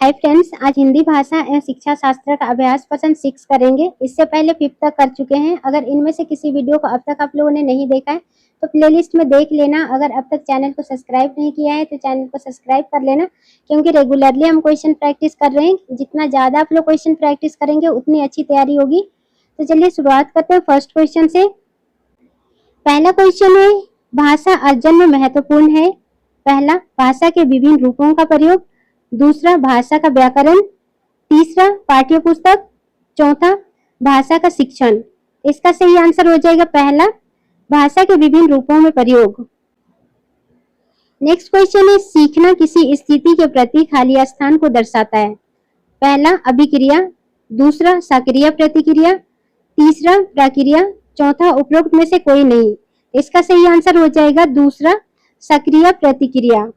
Hi friends, आज हिंदी भाषा एवं शिक्षा शास्त्र का अभ्यास प्रश्न 6 करेंगे। इससे पहले 5th तक कर चुके हैं। अगर इनमें से किसी वीडियो को अब तक आप लोगों ने नहीं देखा है तो प्लेलिस्ट में देख लेना। अगर अब तक चैनल को सब्सक्राइब नहीं किया है तो चैनल को सब्सक्राइब कर लेना, क्योंकि रेगुलरली हम क्वेश्चन प्रैक्टिस कर रहे हैं। जितना ज़्यादा आप लोग क्वेश्चन प्रैक्टिस करेंगे उतनी अच्छी तैयारी होगी। तो चलिए शुरुआत करते हैं फर्स्ट क्वेश्चन से। पहला क्वेश्चन है, भाषा अर्जन में महत्वपूर्ण है। पहला, भाषा के विभिन्न रूपों का प्रयोग। दूसरा, भाषा का व्याकरण। तीसरा, पाठ्य पुस्तक। चौथा, भाषा का शिक्षण। इसका सही आंसर हो जाएगा पहला, भाषा के विभिन्न रूपों में प्रयोग। नेक्स्ट क्वेश्चन है, सीखना किसी स्थिति के प्रति खाली स्थान को दर्शाता है। पहला, अभिक्रिया। दूसरा, सक्रिय प्रतिक्रिया। तीसरा, प्रक्रिया। चौथा, उपरोक्त में से कोई नहीं। इसका सही आंसर हो जाएगा दूसरा, सक्रिय प्रतिक्रिया।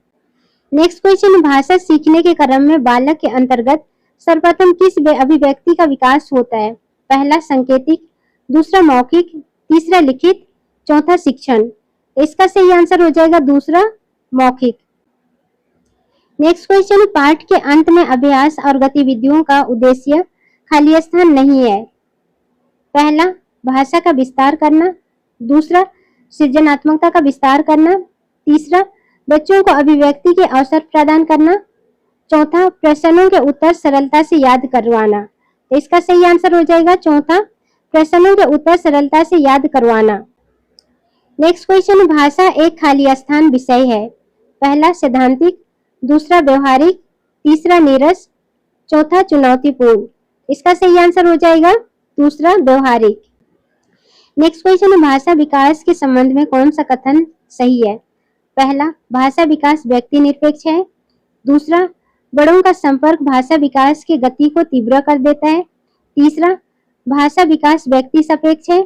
नेक्स्ट क्वेश्चन, भाषा सीखने के क्रम में बालक के अंतर्गत सर्वप्रथम किस अभिव्यक्ति का विकास होता है। पहला, सांकेतिक। दूसरा, मौखिक। तीसरा, लिखित। चौथा, शिक्षण। इसका सही आंसर हो जाएगा दूसरा, मौखिक। नेक्स्ट क्वेश्चन, पाठ के अंत में अभ्यास और गतिविधियों का उद्देश्य खाली स्थान नहीं है। पहला, भाषा का विस्तार करना। दूसरा, सृजनात्मकता का विस्तार करना। तीसरा, बच्चों को अभिव्यक्ति के अवसर प्रदान करना। चौथा, प्रश्नों के उत्तर सरलता से याद करवाना। तो इसका सही आंसर हो जाएगा चौथा, प्रश्नों के उत्तर सरलता से याद करवाना। नेक्स्ट क्वेश्चन, भाषा एक खाली स्थान विषय है। पहला, सैद्धांतिक। दूसरा, व्यवहारिक। तीसरा, नीरस। चौथा, चुनौतीपूर्ण। इसका सही आंसर हो जाएगा दूसरा, व्यवहारिक। नेक्स्ट क्वेश्चन, भाषा विकास के संबंध में कौन सा कथन सही है। पहला, भाषा विकास व्यक्ति निरपेक्ष है। दूसरा, बड़ों का संपर्क भाषा विकास की गति को तीव्र कर देता है। तीसरा, भाषा विकास व्यक्ति सापेक्ष है।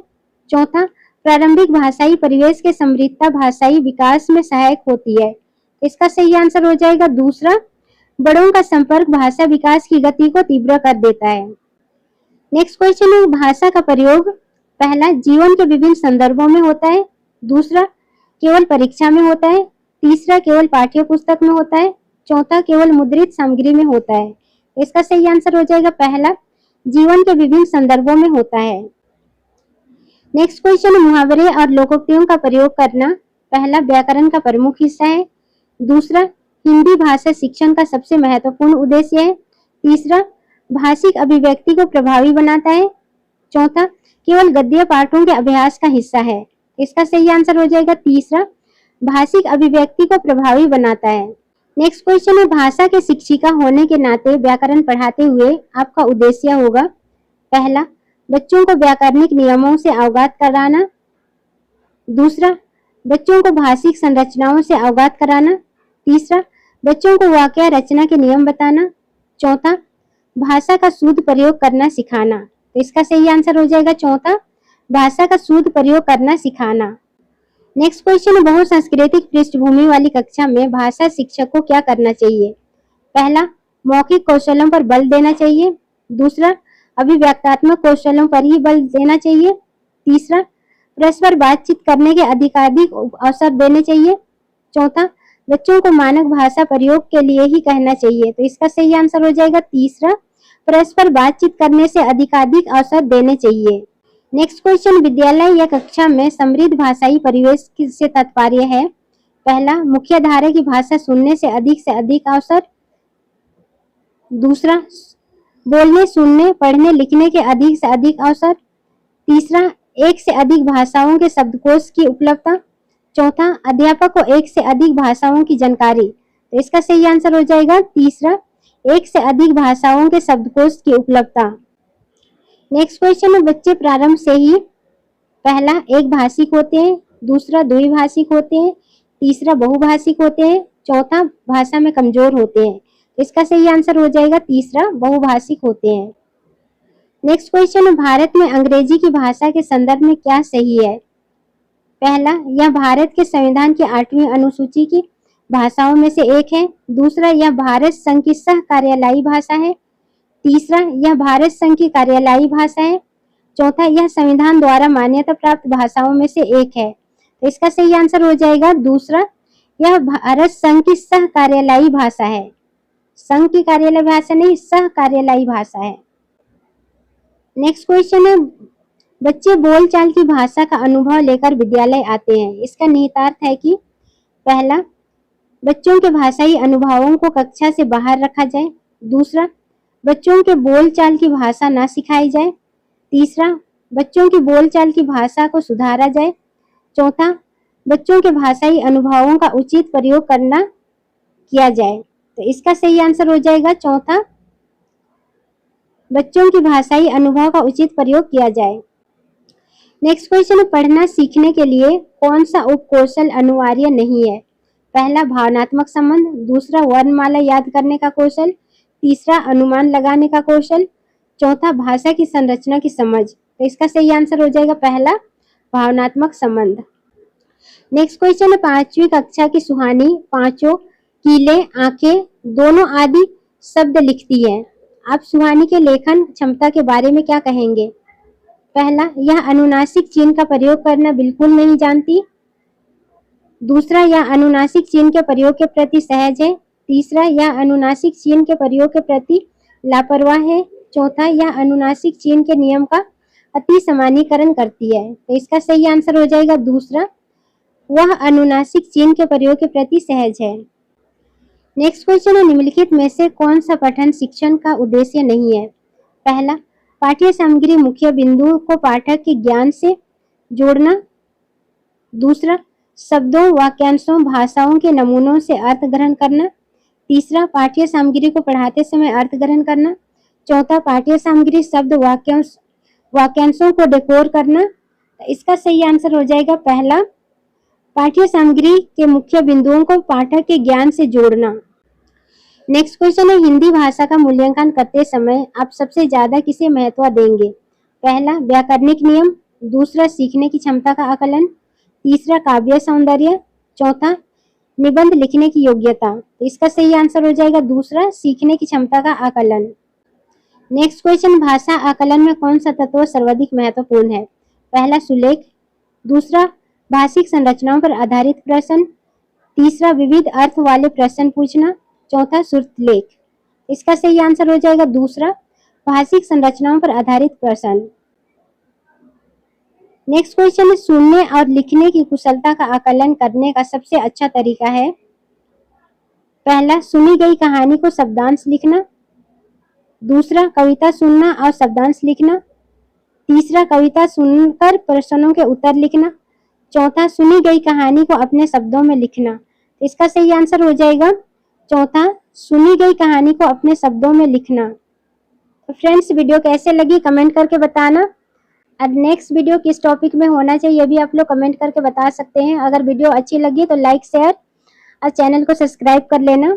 चौथा, प्रारंभिक भाषाई परिवेश के समृद्धता भाषाई विकास में सहायक होती है। इसका सही आंसर हो जाएगा दूसरा, बड़ों का संपर्क भाषा विकास की गति को तीव्र कर देता है। नेक्स्ट क्वेश्चन है, भाषा का प्रयोग। पहला, जीवन के विभिन्न संदर्भों में होता है। दूसरा, केवल परीक्षा में होता है। तीसरा, केवल पाठ्य पुस्तक में होता है। चौथा, केवल मुद्रित सामग्री में होता है। इसका सही आंसर हो जाएगा पहला, जीवन के विभिन्न संदर्भों में होता है। नेक्स्ट क्वेश्चन, मुहावरे और लोकोक्तियों का प्रयोग करना। पहला, व्याकरण का प्रमुख हिस्सा है। दूसरा, हिंदी भाषा शिक्षण का सबसे महत्वपूर्ण उद्देश्य है। तीसरा, भाषिक अभिव्यक्ति को प्रभावी बनाता है। चौथा, केवल गद्य पाठों के अभ्यास का हिस्सा है। इसका सही आंसर हो जाएगा तीसरा, भाषिक अभिव्यक्ति को प्रभावी बनाता है। नेक्स्ट क्वेश्चन है, भाषा के शिक्षिका होने के नाते व्याकरण पढ़ाते हुए आपका उद्देश्य होगा। पहला, बच्चों को व्याकरणिक नियमों से अवगत कराना। दूसरा, बच्चों को भाषिक संरचनाओं से अवगत कराना। तीसरा, बच्चों को वाक्य रचना के नियम बताना। चौथा, भाषा का शुद्ध प्रयोग करना सिखाना। तो इसका सही आंसर हो जाएगा चौथा, भाषा का शुद्ध प्रयोग करना सिखाना। नेक्स्ट क्वेश्चन, बहुसांस्कृतिक पृष्ठभूमि वाली कक्षा में भाषा शिक्षक को क्या करना चाहिए। पहला, मौखिक कौशलों पर बल देना चाहिए। दूसरा, अभिव्यक्तात्मक कौशलों पर ही बल देना चाहिए। तीसरा, परस्पर बातचीत करने के अधिकाधिक अवसर देने चाहिए। चौथा, बच्चों को मानक भाषा प्रयोग के लिए ही कहना चाहिए। तो इसका सही आंसर हो जाएगा तीसरा, परस्पर बातचीत करने से अधिकाधिक अवसर देने चाहिए। नेक्स्ट क्वेश्चन, विद्यालय या कक्षा में समृद्ध भाषाई परिवेश से तात्पर्य है। पहला, मुख्य धारा की भाषा सुनने से अधिक अवसर। दूसरा, बोलने, सुनने, पढ़ने, लिखने के अधिक से अधिक अवसर। तीसरा, एक से अधिक भाषाओं के शब्दकोश की उपलब्धता। चौथा, अध्यापक को एक से अधिक भाषाओं की जानकारी। तो इसका सही आंसर हो जाएगा तीसरा, एक से अधिक भाषाओं के शब्दकोश की उपलब्धता। नेक्स्ट क्वेश्चन है, बच्चे प्रारंभ से ही पहला, एक भाषिक होते हैं। दूसरा, द्विभाषिक होते हैं। तीसरा, बहुभाषिक होते हैं। चौथा, भाषा में कमजोर होते हैं। इसका सही आंसर हो जाएगा तीसरा, बहुभाषिक होते हैं। नेक्स्ट क्वेश्चन है, भारत में अंग्रेजी की भाषा के संदर्भ में क्या सही है। पहला, यह भारत के संविधान की 8वीं अनुसूची की भाषाओं में से एक है। दूसरा, यह भारत संघ की सह कार्यालयी भाषा है। तीसरा, यह भारत संघ की कार्यालयी भाषा है। चौथा, यह संविधान द्वारा मान्यता प्राप्त भाषाओं में से एक है। तो इसका सही आंसर हो जाएगा दूसरा, यह भारत संघ की सह कार्यालयी भाषा है। संघ की कार्यालय भाषा नहीं, सह कार्यालयी भाषा है। नेक्स्ट क्वेश्चन है, बच्चे बोलचाल की भाषा का अनुभव लेकर विद्यालय आते हैं। इसका निहितार्थ है कि पहला, बच्चों के भाषाई अनुभवों को कक्षा से बाहर रखा जाए। दूसरा, बच्चों के बोलचाल की भाषा ना सिखाई जाए। तीसरा, बच्चों की बोलचाल की भाषा को सुधारा जाए। चौथा, बच्चों के भाषाई अनुभवों का उचित प्रयोग करना किया जाए। तो इसका सही आंसर हो जाएगा चौथा, बच्चों की भाषाई अनुभव का उचित प्रयोग किया जाए। नेक्स्ट क्वेश्चन है, पढ़ना सीखने के लिए कौन सा उपकौशल अनिवार्य नहीं है? पहला, भावनात्मक संबंध। दूसरा, वर्णमाला याद करने का कौशल। तीसरा, अनुमान लगाने का कौशल। चौथा, भाषा की संरचना की समझ। तो इसका सही आंसर हो जाएगा पहला, भावनात्मक संबंध। नेक्स्ट क्वेश्चन है, 5वीं कक्षा की सुहानी पांचों कीले, आंखें दोनों आदि शब्द लिखती है। आप सुहानी के लेखन क्षमता के बारे में क्या कहेंगे? पहला, यह अनुनासिक चिन्ह का प्रयोग करना बिल्कुल नहीं जानती। दूसरा, यह अनुनासिक चिन्ह के प्रयोग के प्रति सहज है। तीसरा, यह अनुनासिक चिन्ह के प्रयोग के प्रति लापरवाह है। चौथा, यह अनुनासिक चिन्ह के नियम का अति सामान्यीकरण करती है। तो इसका सही आंसर हो जाएगा दूसरा, वह अनुनासिक चिन्ह के प्रयोग के प्रति सहज है। नेक्स्ट क्वेश्चन है, निम्नलिखित में से कौन सा पठन शिक्षण का उद्देश्य नहीं है? पहला, पाठ्य सामग्री मुख्य बिंदु को पाठक के ज्ञान से जोड़ना। दूसरा, शब्दों, वाक्यांशों, भाषाओं के नमूनों से अर्थ ग्रहण करना। तीसरा, पाठ्य सामग्री को पढ़ाते समय अर्थ ग्रहण करना। चौथा, पाठ्य सामग्री, शब्द, वाक्यांशों को डेकोर करना। इसका सही आंसर हो जाएगा पहला, पाठ्य सामग्री के मुख्य बिंदुओं को पाठक के ज्ञान से जोड़ना। नेक्स्ट क्वेश्चन है, हिंदी भाषा का मूल्यांकन करते समय आप सबसे ज्यादा किसे महत्व देंगे? पहला, व्याकरणिक नियम। दूसरा, सीखने की क्षमता का आकलन। तीसरा, काव्य सौंदर्य। चौथा, निबंध लिखने की योग्यता। तो इसका सही आंसर हो जाएगा दूसरा, सीखने की क्षमता का आकलन। नेक्स्ट क्वेश्चन, भाषा आकलन में कौन सा तत्व सर्वाधिक महत्वपूर्ण है? पहला, सुलेख। दूसरा, भाषिक संरचनाओं पर आधारित प्रश्न। तीसरा, विविध अर्थ वाले प्रश्न पूछना। चौथा, श्रुतलेख। इसका सही आंसर हो जाएगा दूसरा, भाषिक संरचनाओं पर आधारित प्रश्न। नेक्स्ट क्वेश्चन है, सुनने और लिखने की कुशलता का आकलन करने का सबसे अच्छा तरीका है? पहला, सुनी गई कहानी को शब्दांश लिखना। दूसरा, कविता सुनना और शब्दांश लिखना। तीसरा, कविता सुनकर प्रश्नों के उत्तर लिखना। चौथा, सुनी गई कहानी को अपने शब्दों में लिखना। इसका सही आंसर हो जाएगा चौथा, सुनी गई कहानी को अपने शब्दों में लिखना। तो फ्रेंड्स, वीडियो कैसे लगी कमेंट करके बताना। अब नेक्स्ट वीडियो किस टॉपिक में होना चाहिए ये भी आप लोग कमेंट करके बता सकते हैं। अगर वीडियो अच्छी लगी तो लाइक, शेयर और चैनल को सब्सक्राइब कर लेना।